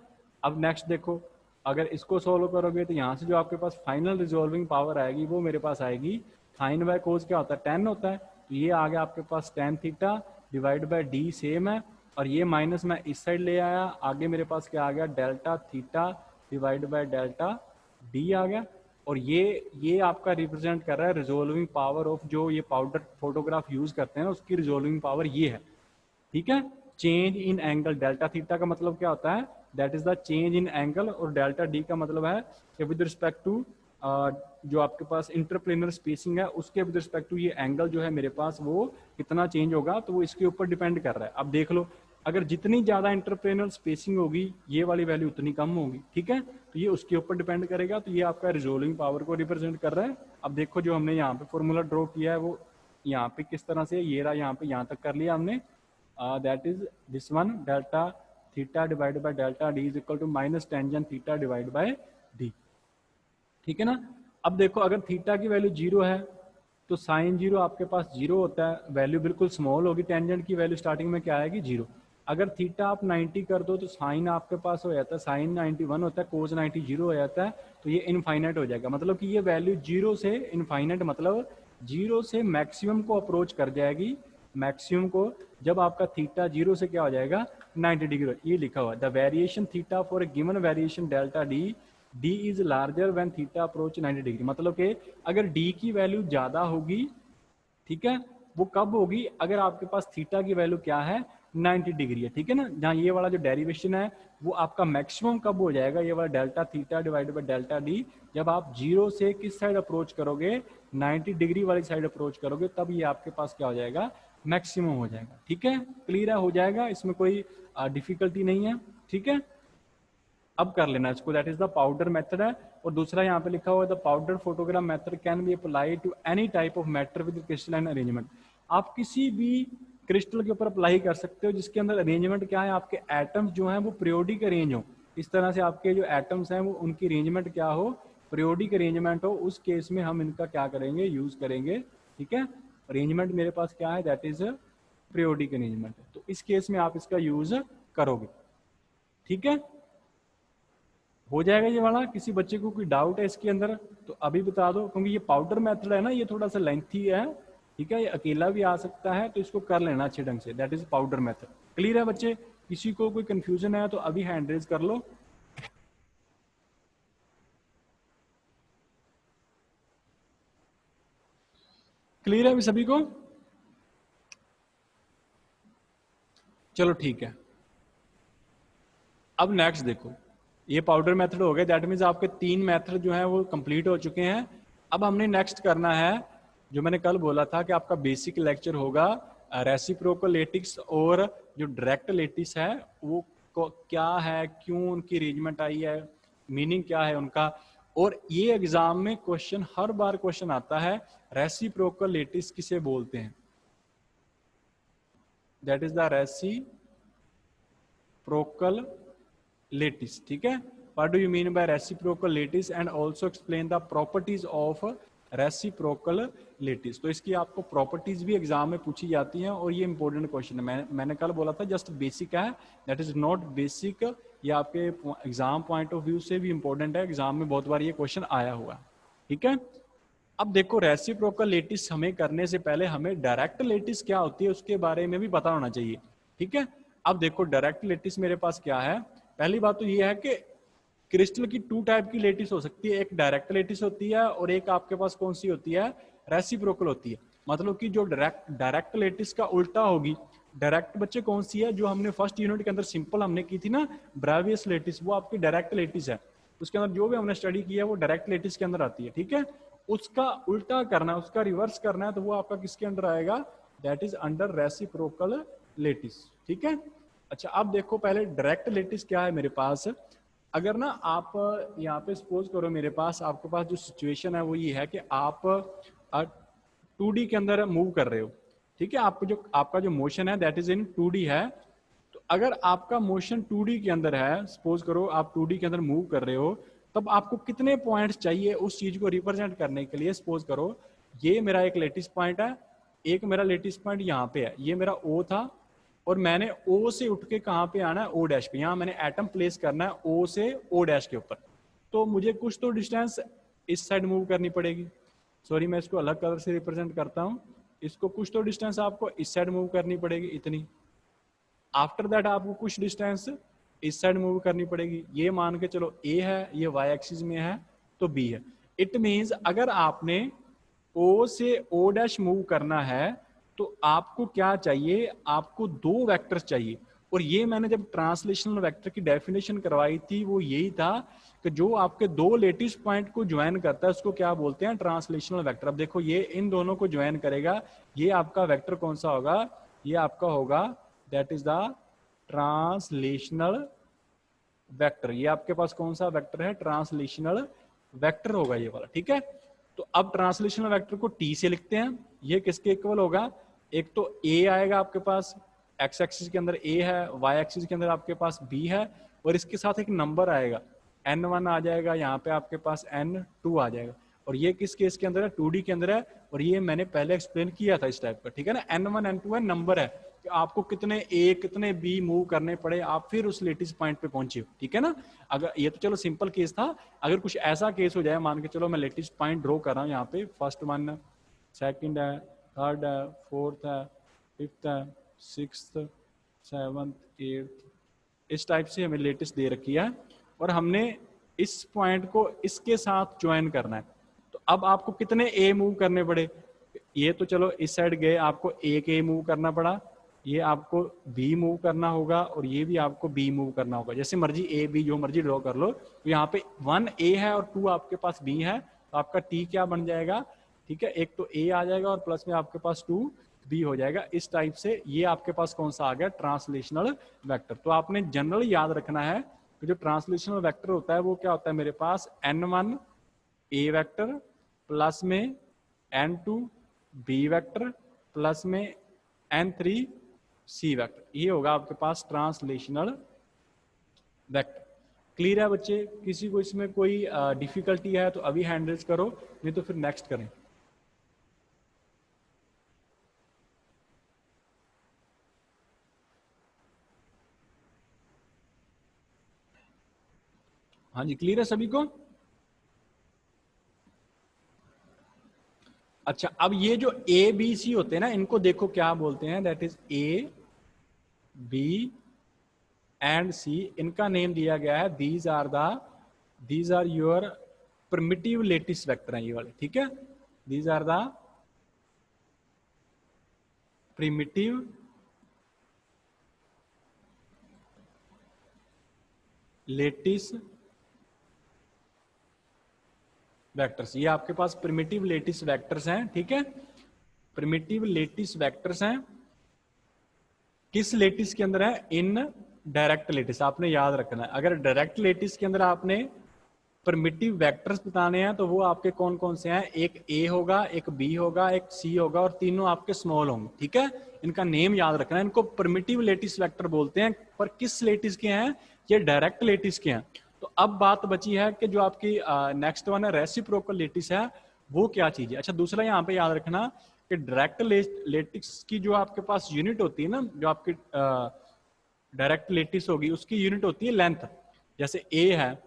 अब नेक्स्ट देखो, अगर इसको सोल्व करोगे तो यहाँ से जो आपके पास फाइनल रिजॉल्विंग पावर आएगी वो मेरे पास आएगी, साइन बाय कोस क्या होता है, 10 होता है, तो ये आ गया आपके पास tan theta divide by D same है, और ये माइनस मैं इस साइड ले आया, आगे मेरे पास क्या आ गया, delta theta divide by delta d आ गया, और ये आपका रिप्रेजेंट कर रहा है रिजॉल्विंग पावर ऑफ जो ये पाउडर फोटोग्राफ यूज करते हैं ना, उसकी रिजॉल्विंग पावर ये है, ठीक है। Change in angle delta theta का मतलब क्या होता है, that is the change in angle, और डेल्टा डी का मतलब है कि विद रिस्पेक्ट टू जो आपके पास इंटरप्लेनर स्पेसिंग है उसके विद रिस्पेक्ट टू ये एंगल जो है मेरे पास वो कितना चेंज होगा, तो वो इसके ऊपर डिपेंड कर रहा है। अब देख लो, अगर जितनी ज्यादा इंटरप्लेनर स्पेसिंग होगी ये वाली वैल्यू उतनी कम होगी, ठीक है, तो ये उसके ऊपर डिपेंड करेगा। तो ये आपका रिजोल्विंग पावर को रिप्रेजेंट कर रहा है। अब देखो जो हमने यहाँ पे फॉर्मूला ड्रॉ किया है वो यहाँ पे किस तरह से, ये रहा, यहाँ पे यहाँ तक कर लिया हमने, that is this one, delta theta divide by delta d is equal to minus tangent theta divide by d, ठीक है ना। अब देखो अगर थीटा की वैल्यू 0 है तो साइन 0 आपके पास 0 होता है, वैल्यू बिल्कुल स्मॉल होगी, टेंजेंट की वैल्यू स्टार्टिंग में क्या आएगी 0। अगर थीटा आप 90 कर दो तो साइन आपके पास हो जाता है, साइन 91 होता है, कोस 90 0 हो जाता है, तो ये इनफाइनाइट हो जाएगा। मतलब कि ये वैल्यू 0 से इनफाइनाइट, मतलब 0 से मैक्सिमम को अप्रोच कर जाएगी, मैक्सिमम को, जब आपका थीटा 0 से क्या हो जाएगा 90 डिग्री। ये लिखा हुआ the variation theta for a given variation delta D, D is larger when theta approach 90 degree. मतलब कि अगर डी की वैल्यू ज्यादा होगी, ठीक है, वो कब होगी, अगर आपके पास थीटा की वैल्यू क्या है 90 डिग्री है, ठीक है ना। जहां ये वाला जो डेरिवेशन है वो आपका मैक्सिमम कब हो जाएगा, ये वाला delta theta divided by delta D, जब आप 0 से किस साइड अप्रोच करोगे 90 डिग्री वाली साइड अप्रोच करोगे, तब ये आपके पास क्या हो जाएगा मैक्सिमम हो जाएगा, ठीक है, क्लियर है, हो जाएगा, इसमें कोई डिफिकल्टी नहीं है, ठीक है। अब कर लेना इसको, that is the powder method है। और दूसरा यहाँ पे लिखा हुआ है the powder photograph method can be apply to any type of matter with crystalline arrangement. आप किसी भी क्रिस्टल के ऊपर अप्लाई कर सकते हो जिसके अंदर अरेंजमेंट क्या है, आपके एटम्स जो हैं वो पीरियोडिक अरेंज हो, इस तरह से आपके जो एटम्स हैं वो उनकी अरेंजमेंट क्या हो, पीरियोडिक अरेंजमेंट हो, उस केस में हम इनका क्या करेंगे, यूज करेंगे, ठीक है। अरेंजमेंट मेरे पास क्या है, दैट इज पीरियोडिक अरेंजमेंट, तो इस केस में आप इसका यूज करोगे, ठीक है, हो जाएगा ये वाला। किसी बच्चे को कोई डाउट है इसके अंदर तो अभी बता दो, क्योंकि ये पाउडर मेथड है ना, ये थोड़ा सा लेंथी है, ठीक है, ये अकेला भी आ सकता है, तो इसको कर लेना अच्छे ढंग से, that is powder method. Clear है बच्चे, किसी को कोई कंफ्यूजन है तो अभी हैंड रेज कर लो। क्लियर है अभी सभी को, चलो ठीक है। अब नेक्स्ट देखो, ये पाउडर मेथड हो गया, दैट मीन्स आपके 3 मेथड जो है वो कंप्लीट हो चुके हैं। अब हमने नेक्स्ट करना है, जो मैंने कल बोला था कि आपका बेसिक लेक्चर होगा रेसिप्रोकल लेटिक्स, और जो डायरेक्ट लेटिस है वो क्या है, क्यों उनकी अरेंजमेंट आई है, मीनिंग क्या है उनका। और ये एग्जाम में क्वेश्चन, हर बार क्वेश्चन आता है, रेसिप्रोकल लेटिस किसे बोलते हैं, that is the reciprocal lattice, ठीक है। What do you mean by reciprocal lattice, and also explain the properties of reciprocal lattice. तो इसकी आपको प्रॉपर्टीज भी एग्जाम में पूछी जाती हैं, और ये इंपॉर्टेंट क्वेश्चन है। मैंने कल बोला था जस्ट बेसिक है, दैट इज नॉट बेसिक, ये आपके एग्जाम पॉइंट ऑफ व्यू से भी इंपॉर्टेंट है, एग्जाम में बहुत बार ये क्वेश्चन आया हुआ है, ठीक है। अब देखो रेसिप्रोकल लेटिस हमें करने से पहले हमें डायरेक्ट लेटिस क्या होती है उसके बारे में भी पता होना चाहिए, ठीक है। अब देखो डायरेक्ट लेटिस मेरे पास क्या है, पहली बात तो ये है कि क्रिस्टल की 2 टाइप की लेटिस हो सकती है, एक डायरेक्ट लेटिस होती है और एक आपके पास कौन सी होती है, रेसिप्रोकल होती है। मतलब कि जो डायरेक्ट लेटिस का उल्टा होगी, डायरेक्ट बच्चे कौन सी है, जो हमने फर्स्ट यूनिट के अंदर सिंपल हमने की थी ना, ब्रेवियस लेटिस, वो आपकी डायरेक्ट लेटिस है, उसके अंदर जो भी हमने स्टडी किया है वो डायरेक्ट लेटिस के अंदर आती है, ठीक है। उसका उल्टा करना है, उसका रिवर्स करना है, तो वो आपका किसके अंडर आएगा, that is under reciprocal lattice, ठीक है। अच्छा अब देखो पहले डायरेक्ट लेटिस क्या है मेरे पास। अगर ना आप यहाँ पे सपोज करो मेरे पास, आपके पास जो सिचुएशन है वो ये है कि आप 2D के अंदर मूव कर रहे हो, ठीक है, आपका जो मोशन है दैट इज इन 2D है। तो अगर आपका मोशन 2D के अंदर है, सपोज करो आप 2D के अंदर मूव कर रहे हो, तब आपको कितने पॉइंट्स चाहिए उस चीज को रिप्रेजेंट करने के लिए। सपोज करो ये मेरा एक लेटेस्ट पॉइंट है, एक मेरा लेटेस्ट पॉइंट यहाँ पे है, ये मेरा O था, और मैंने O से उठ के कहाँ पे आना है, O डैश पे, यहाँ मैंने एटम प्लेस करना है O से O डैश के ऊपर। तो मुझे कुछ तो डिस्टेंस इस साइड मूव करनी पड़ेगी, सॉरी मैं इसको अलग कलर से रिप्रेजेंट करता हूँ, इसको कुछ तो डिस्टेंस आपको इस साइड मूव करनी पड़ेगी इतनी। आफ्टर दैट आपको कुछ डिस्टेंस इस साइड मूव करनी पड़ेगी, ये मान के चलो A है, ये Y एक्सिस में है तो B है। इट मींस अगर आपने O से O डैश मूव करना है तो आपको क्या चाहिए, आपको दो वेक्टर्स चाहिए। और ये मैंने जब ट्रांसलेशनल वेक्टर की डेफिनेशन करवाई थी वो यही था कि जो आपके दो लेटेस्ट पॉइंट को ज्वाइन करता है उसको क्या बोलते हैं, ट्रांसलेशनल वेक्टर। अब देखो ये इन दोनों को ज्वाइन करेगा, ये आपका वेक्टर कौन सा होगा, ये आपका होगा that is the translational vector. ये आपके पास कौन सा वेक्टर है, ट्रांसलेशनल वेक्टर होगा ये वाला, ठीक है। तो अब ट्रांसलेशनल वेक्टर को टी से लिखते हैं, ये किसके इक्वल होगा, एक तो ए आएगा आपके पास, एक्स एक्सिस के अंदर ए है, वाई एक्सिस के अंदर आपके पास बी है, और इसके साथ एक नंबर आएगा n1 आ जाएगा, यहाँ पे आपके पास n2 आ जाएगा। और ये किस केस के अंदर है, 2D के अंदर है, और ये मैंने पहले एक्सप्लेन किया था इस टाइप का, ठीक है ना। n1 n2 है, नंबर है कि आपको कितने ए कितने बी मूव करने पड़े, आप फिर उस लेटेस्ट पॉइंट पे पहुंचे हो, ठीक है ना। अगर ये तो चलो सिंपल केस था, अगर कुछ ऐसा केस हो जाए, मान के चलो मैं लेटेस्ट पॉइंट ड्रॉ कर रहा हूँ यहाँ पे, फर्स्ट वन, सेकंड है, थर्ड है, फोर्थ है, फिफ्थ है, सिक्स्थ, सेवंथ, एट्थ, इस टाइप से हमें लेटेस्ट दे रखी है, और हमने इस पॉइंट को इसके साथ ज्वाइन करना है। तो अब आपको कितने ए मूव करने पड़े, ये तो चलो इस साइड गए, आपको एक ए मूव करना पड़ा, ये आपको बी मूव करना होगा, और ये भी आपको बी मूव करना होगा, जैसे मर्जी ए बी जो मर्जी ड्रॉ कर लो। तो यहाँ पे 1 ए है और 2 आपके पास बी है, तो आपका टी क्या बन जाएगा, ठीक है, एक तो ए आ जाएगा और प्लस में आपके पास 2 बी हो जाएगा। इस टाइप से ये आपके पास कौन सा आ गया, ट्रांसलेशनल वेक्टर। तो आपने जनरल याद रखना है कि जो ट्रांसलेशनल वेक्टर होता है वो क्या होता है, मेरे पास n1 ए वेक्टर प्लस में n2 बी वेक्टर प्लस में n3 सी वेक्टर, ये होगा आपके पास ट्रांसलेशनल वेक्टर। क्लियर है बच्चे, किसी को इसमें कोई डिफिकल्टी है तो अभी हैंड रेज करो, नहीं तो फिर नेक्स्ट करें। हाँ जी, क्लियर है सभी को। अच्छा, अब ये जो ए बी सी होते हैं ना, इनको देखो क्या बोलते हैं, that is a b and c, इनका नेम दिया गया है, these are your primitive lattice vector हैं ये वाले, ठीक है। These are the primitive lattice vectors, ये आपके पास प्रिमिटिव लेटिस वेक्टर्स हैं, ठीक है। प्रिमिटिव लेटिस वेक्टर्स हैं, किस लेटिस के अंदर है, इन डायरेक्ट लेटिस। आपने याद रखना है, अगर डायरेक्ट लेटिस के अंदर आपने प्रिमिटिव वेक्टर्स बताने हैं तो वो आपके कौन कौन से हैं, एक ए होगा, एक बी होगा, एक सी होगा, और तीनों आपके स्मॉल होंगे, ठीक है। इनका नेम याद रखना है, इनको प्रिमिटिव लेटिस वेक्टर बोलते हैं, पर किस लेटिस के हैं, ये डायरेक्ट लेटिस के हैं। तो अब बात बची है कि जो आपकी नेक्स्ट वन है रेसिप्रोकल लेटिस है, वो क्या चीज है। अच्छा, दूसरा यहाँ पे याद रखना कि डायरेक्ट लेटिस की जो आपके पास यूनिट होती है ना, जो आपकी डायरेक्ट लेटिस होगी उसकी यूनिट होती है लेंथ। जैसे ए है,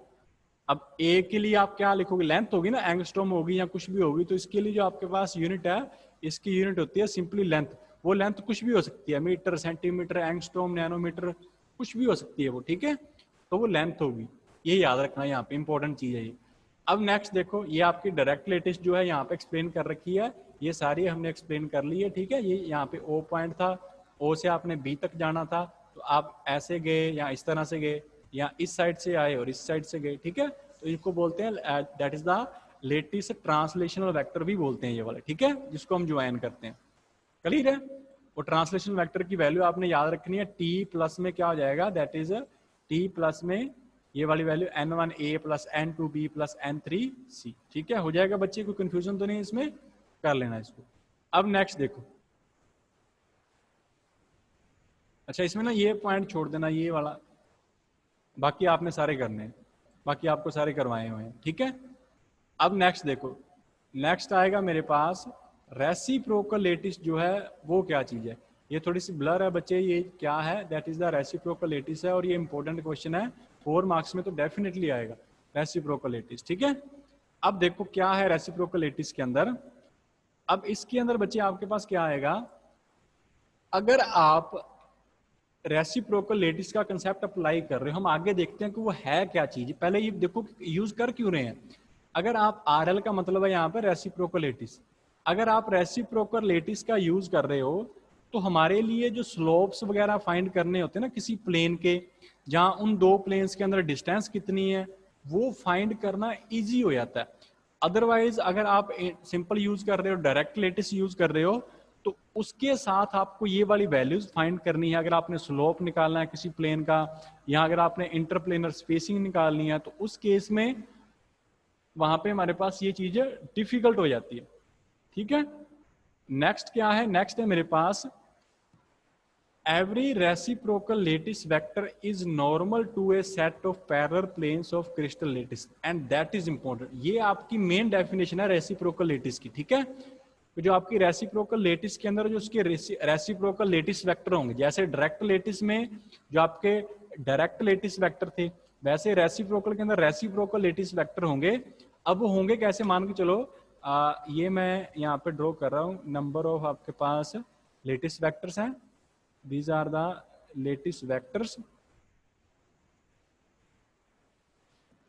अब ए के लिए आप क्या लिखोगे, लेंथ होगी ना, एंगस्ट्रॉम होगी या कुछ भी होगी, तो इसके लिए जो आपके पास यूनिट है, इसकी यूनिट होती है सिंपली लेंथ। वो लेंथ कुछ भी हो सकती है, मीटर, सेंटीमीटर, एंगस्ट्रॉम, नैनोमीटर, कुछ भी हो सकती है वो, ठीक है। तो वो लेंथ होगी, ये याद रखना, यहाँ पे इंपॉर्टेंट चीज है ये। अब नेक्स्ट देखो, ये आपकी डायरेक्ट लेटिस जो है यहाँ पे एक्सप्लेन कर रखी है, ये सारी हमने एक्सप्लेन कर ली है, ठीक है। ये यहाँ पे ओ पॉइंट था, ओ से आपने बी तक जाना था, तो आप ऐसे गए या इस तरह से गए या इस साइड से आए और इस साइड से गए, ठीक है। तो इसको बोलते हैं that is the lattice translational vector भी बोलते हैं ये वाले, ठीक है, जिसको हम ज्वाइन करते हैं। क्लियर है। और ट्रांसलेशनल वेक्टर की वैल्यू आपने याद रखनी है, टी प्लस में क्या हो जाएगा, दैट इज टी प्लस में ये वाली value n1 a plus n2 b plus n3 c, ठीक है। हो जाएगा बच्चे, कोई कंफ्यूजन तो नहीं इसमें, कर लेना इसको। अब नेक्स्ट देखो, अच्छा इसमें ना ये पॉइंट छोड़ देना, ये वाला, बाकी आपने सारे करने हैं, बाकी आपको सारे करवाए हुए हैं, ठीक है। अब नेक्स्ट देखो, नेक्स्ट आएगा मेरे पास रेसिप्रोकल लेटिस जो है वो क्या चीज है। ये थोड़ी सी ब्लर है बच्चे, ये क्या है, that is the reciprocal lattice है, और ये इंपॉर्टेंट क्वेश्चन है, 4 मार्क्स में तो डेफिनेटली आएगा रेसिप्रोकल लेटिस, ठीक है। अब देखो क्या है रेसिप्रोकल लेटिस के अंदर। अब इसके अंदर बच्चे आपके पास क्या आएगा, अगर आप रेसिप्रोकल लेटिस का कंसेप्ट अप्लाई कर रहे हो, हम आगे देखते हैं कि वो है क्या चीज। पहले ये देखो यूज कर क्यों रहे हैं। अगर आप आरएल का मतलब है यहाँ पे रेसिप्रोकल लेटिस, अगर आप रेसिप्रोकल लेटिस का यूज कर रहे हो तो हमारे लिए जो स्लोप्स वगैरह फाइंड करने होते हैं ना किसी प्लेन के, जहां उन दो प्लेन्स के अंदर डिस्टेंस कितनी है, वो फाइंड करना इजी हो जाता है। अदरवाइज अगर आप सिंपल यूज कर रहे हो, डायरेक्ट लेटिस यूज कर रहे हो, तो उसके साथ आपको ये वाली वैल्यूज फाइंड करनी है। अगर आपने स्लोप निकालना है किसी प्लेन का, या अगर आपने इंटरप्लेनर स्पेसिंग निकालनी है, तो उस केस में वहां पे हमारे पास ये चीजें डिफिकल्ट हो जाती है। ठीक है, नेक्स्ट क्या है? नेक्स्ट है मेरे पास every reciprocal lattice vector is normal to a set of parallel planes of crystal lattice and that is important। ये आपकी मेन डेफिनेशन है रेसिप्रोकल लेटिस की। ठीक है, तो जो आपकी रेसिप्रोकल लेटिस के अंदर जो उसके रेसिप्रोकल लेटिस वेक्टर होंगे, जैसे डायरेक्ट लेटिस में जो आपके डायरेक्ट लेटिस वेक्टर थे, वैसे रेसिप्रोकल के अंदर रेसिप्रोकल लेटिस वेक्टर होंगे। अब वो होंगे कैसे, मान के चलो ये मैं यहाँ पे ड्रॉ कर रहा हूँ, नंबर ऑफ आपके पास लेटिस वेक्टर्स हैं, these are the lattice vectors।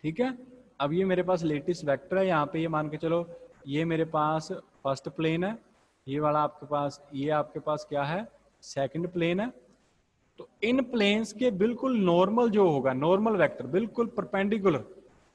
ठीक है, अब ये मेरे पास लेटिस वेक्टर है, यहाँ पे ये मान के चलो ये मेरे पास फर्स्ट प्लेन है, ये वाला आपके पास, ये आपके पास क्या है, सेकंड प्लेन है। तो इन प्लेन्स के बिल्कुल नॉर्मल जो होगा, नॉर्मल वेक्टर बिल्कुल परपेंडिकुलर।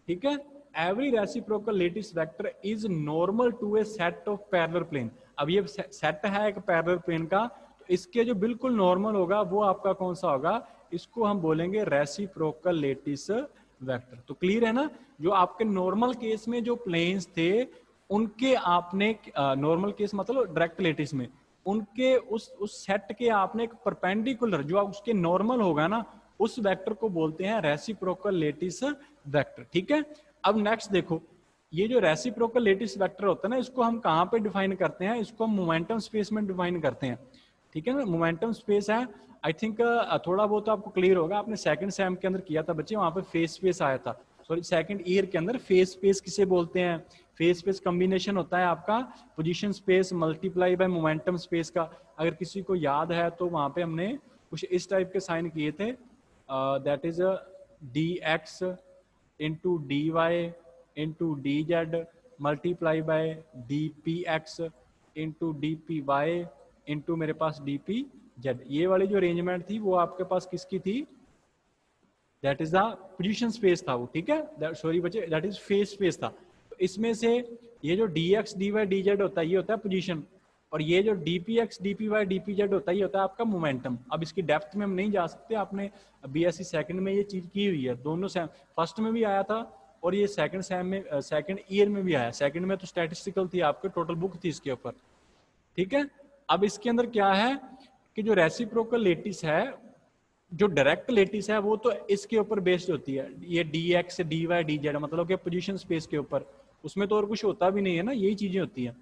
ठीक है, every reciprocal lattice vector is normal to a set of parallel plane. अब ये सेट है एक पैरेलल प्लेन का, तो इसके जो बिल्कुल नॉर्मल होगा वो आपका कौन सा होगा, इसको हम बोलेंगे रेसिप्रोकल लेटिस वेक्टर। तो क्लियर है ना, जो आपके नॉर्मल केस में जो प्लेन्स थे उनके आपने नॉर्मल केस मतलब डायरेक्ट लेटिस में उनके उस सेट के आपने एक परपेंडिकुलर जो उसके नॉर्मल होगा ना, उस वेक्टर को बोलते हैं रेसिप्रोकल लेटिस वेक्टर। ठीक है, अब नेक्स्ट देखो, ये जो रेसिप्रोकल लेटिस वेक्टर होता है ना, इसको हम कहां पे डिफाइन करते हैं, इसको हम मोमेंटम स्पेस में डिफाइन करते हैं। ठीक है ना, मोमेंटम स्पेस है, आई थिंक थोड़ा बहुत तो आपको क्लियर होगा, आपने सेकंड सेम के अंदर किया था बच्चे, वहां पे फेस स्पेस आया था, सॉरी सेकंड ईयर के अंदर। फेस स्पेस किसे बोलते हैं, फेस स्पेस कॉम्बिनेशन होता है आपका position space multiply by momentum space का। अगर किसी को याद है तो वहां पे हमने कुछ इस टाइप के साइन किए थे, that is d x into d y into d z multiply by d p x into d p y into मेरे पास डी पी जेड। ये वाली जो अरेंजमेंट थी वो आपके पास किसकी थी, that is the position space था वो। ठीक है, सॉरी बच्चे, दैट इज फेस स्पेस था। तो इसमें से ये जो d x d y d z होता है ये होता है पोजीशन, और ये जो d p x d p y d p z होता है ये होता है आपका मोमेंटम। अब इसकी डेप्थ में हम नहीं जा सकते, आपने बीएससी सेकंड में ये चीज की हुई है, दोनों सेम, फर्स्ट में भी आया था और ये सेकंड सेम में सेकंड ईयर में भी आया। सेकंड में तो स्टैटिस्टिकल थी आपके, टोटल बुक थी इसके ऊपर। ठीक है, अब इसके अंदर क्या है कि जो रेसिप्रोकल लेटिस है, जो डायरेक्ट लेटिस है वो तो इसके ऊपर बेस्ड होती है, ये d x d y d z मतलब कि पोजीशन स्पेस के ऊपर, उसमें तो और कुछ होता भी नहीं है ना, यही चीजें होती हैं।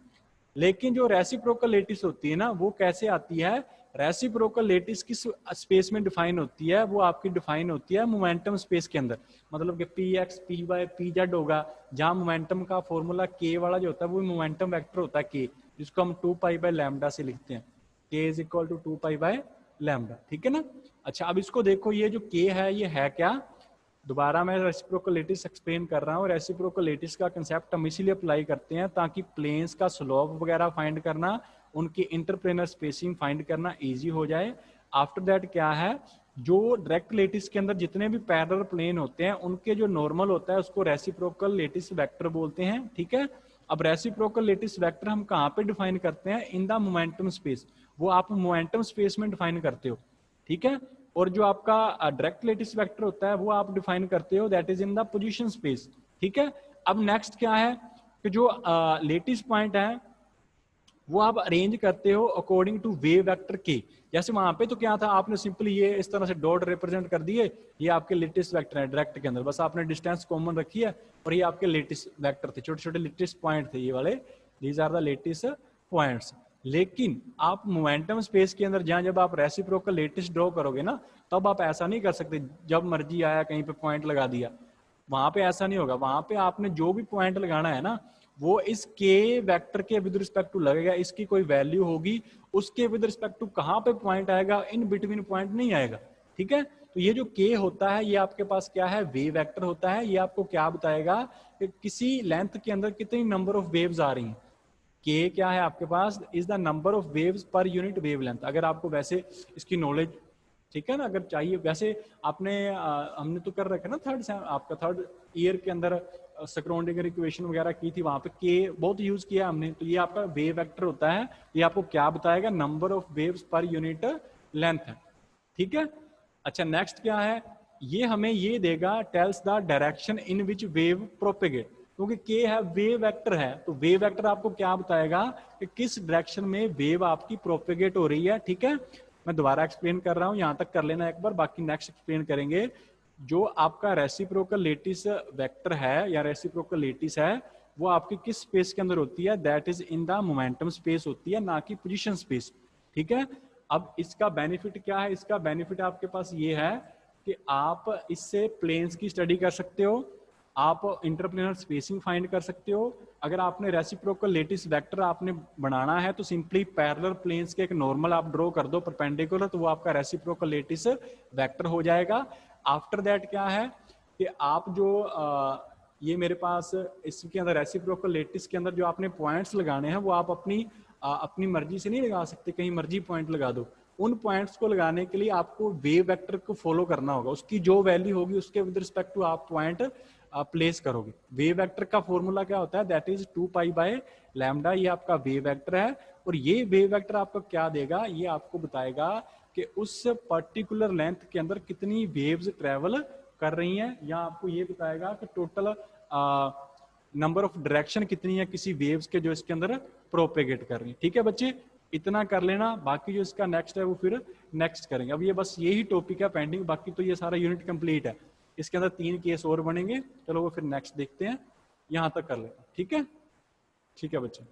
लेकिन जो रेसिप्रोकल लेटिस होती है ना, वो कैसे आती है, रेसिप्रोकल लेटिस किस स्पेस में डिफाइन होती है, वो आपकी डिफाइन होती है मोमेंटम स्पेस के अंदर। मतलब कि p x p y p z होगा, जहां मोमेंटम का फॉर्मूला के वाला जो होता है वो मोमेंटम वेक्टर होता है के, जिसको हम 2 पाई बाय लैम्डा से लिखते हैं, k is equal to 2 pi by lambda. ठीक है ना, अच्छा अब इसको देखो, ये जो के है ये है क्या, दोबारा मैं रेसिप्रोकल लेटिस एक्सप्लेन कर रहा हूँ। रेसिप्रोकल लेटिस का कंसेप्ट हम इसीलिए अप्लाई करते हैं ताकि प्लेन्स का स्लोप वगैरह फाइंड करना, उनकी इंटरप्लेनर स्पेसिंग फाइंड करना इजी हो जाए। आफ्टर दैट क्या है, जो डायरेक्ट लेटिस के अंदर जितने भी पैरेलल प्लेन होते हैं उनके जो नॉर्मल होता है उसको रेसिप्रोकल लेटिस वेक्टर बोलते हैं। ठीक है, अब रेसिप्रोकल लेटिस वेक्टर हम कहाँ पे डिफाइन करते हैं, इन द मोमेंटम स्पेस, वो आप मोमेंटम स्पेस में डिफाइन करते हो। ठीक है, और जो आपका डायरेक्ट लेटिस वेक्टर होता है वो आप डिफाइन करते हो that is in the position space. ठीक है, अब नेक्स्ट क्या है कि जो लेटिस पॉइंट है वो आप अरेंज करते हो अकॉर्डिंग टू वेव वेक्टर के। जैसे वहां पे तो क्या था, आपने सिंपली ये इस तरह से डॉट रिप्रेजेंट कर दिए, ये आपके लेटिस वेक्टर है डायरेक्ट के अंदर, बस आपने डिस्टेंस कॉमन रखी है, और ये आपके लेटिस वेक्टर थे, छोटे छोटे लेटिस पॉइंट थे ये वाले, these are the lattice points. लेकिन आप मोमेंटम स्पेस के अंदर जहां जब आप रेसिप्रोकल लेटिस ड्रॉ करोगे ना, तब आप ऐसा नहीं कर सकते जब मर्जी आया कहीं पे पॉइंट लगा दिया, वहां पे ऐसा नहीं होगा। वहां पे आपने जो भी पॉइंट लगाना है ना, वो इस के वेक्टर के विद रिस्पेक्ट टू लगेगा, इसकी कोई वैल्यू होगी, उसके विद रिस्पेक्ट टू कहां पे पॉइंट आएगा, इन बिटवीन पॉइंट नहीं आएगा। ठीक है, तो ये जो के होता है ये आपके पास क्या है, वेव वेक्टर होता है। ये आपको क्या बताएगा कि किसी लेंथ के अंदर कितनी नंबर ऑफ वेव्स आ रही हैं। के क्या है आपके पास, is the number of waves per unit wavelength. अगर आपको वैसे इसकी नॉलेज, ठीक है ना, अगर चाहिए वैसे आपने हमने तो कर रखा ना आपका थर्ड ईयर के अंदर स्क्रोडिंगर इक्वेशन वगैरह की थी, वहां पे के बहुत यूज किया हमने। तो ये आपका वेव वेक्टर होता है, ये आपको क्या बताएगा, number of waves per unit length है, ठीक है। अच्छा नेक्स्ट क्या है, ये हमें ये देगा, tells the direction in which wave propagate, क्योंकि के है वेव वेक्टर है, तो वेव वेक्टर आपको क्या बताएगा कि किस डायरेक्शन में वेव आपकी प्रोपेगेट हो रही है, ठीक है। मैं दोबारा एक्सप्लेन कर रहा हूं, यहां तक कर लेना एक बार, बाकी नेक्स्ट एक्सप्लेन करेंगे। जो आपका रेसिप्रोकल लेटिस वेक्टर है या रेसिप्रोकल लेटिस है, वो आपकी किस स्पेस के अंदर होती है, that is in the momentum space होती है, ना कि पोजीशन स्पेस, ठीक है। अब इसका बेनिफिट क्या है, इसका बेनिफिट आपके पास ये है कि आप इससे प्लेन्स की स्टडी कर सकते हो, आप इंटरप्लेनर स्पेसिंग फाइंड कर सकते हो। अगर आपने रेसिप्रोकल लेटिस वेक्टर आपने बनाना है तो सिंपली पैरेलल प्लेन्स के एक नॉर्मल आप ड्रॉ कर दो परपेंडिकुलर, तो वो आपका रेसिप्रोकल लेटिस वेक्टर हो जाएगा। आफ्टर दैट क्या है कि आप जो ये मेरे पास इसके अंदर रेसिप्रोकल लेटिस के अंदर जो आपने पॉइंट्स लगाने हैं वो आप अपनी मर्जी से नहीं लगा सकते, कहीं मर्जी पॉइंट लगा दो। उन पॉइंट्स को लगाने के लिए आपको वेव वेक्टर को फॉलो करना होगा, उसकी जो वैल्यू होगी उसके विद रिस्पेक्ट टू आप पॉइंट प्लेस करोगे। वेव वेक्टर का फॉर्मूला क्या होता है, that is 2 pi by lambda, ये आपका वेव वेक्टर है। और ये वेव वेक्टर आपको क्या देगा, ये आपको बताएगा कि उस पर्टिकुलर लेंथ के अंदर कितनी वेव्स ट्रेवल कर रही हैं, या आपको ये बताएगा कि टोटल नंबर ऑफ डायरेक्शन कितनी है किसी वेव्स के जो इसके अंदर प्रोपेगेट कर रही है, ठीक है बच्चे। इतना कर लेना, बाकी जो इसका नेक्स्ट है वो फिर नेक्स्ट करेंगे। अब ये बस यही टॉपिक है पेंडिंग, बाकी तो ये सारा यूनिट कंप्लीट है। इसके अंदर 3 केस और बनेंगे, चलो वो फिर नेक्स्ट देखते हैं, यहां तक कर लेना, ठीक है। ठीक है बच्चे।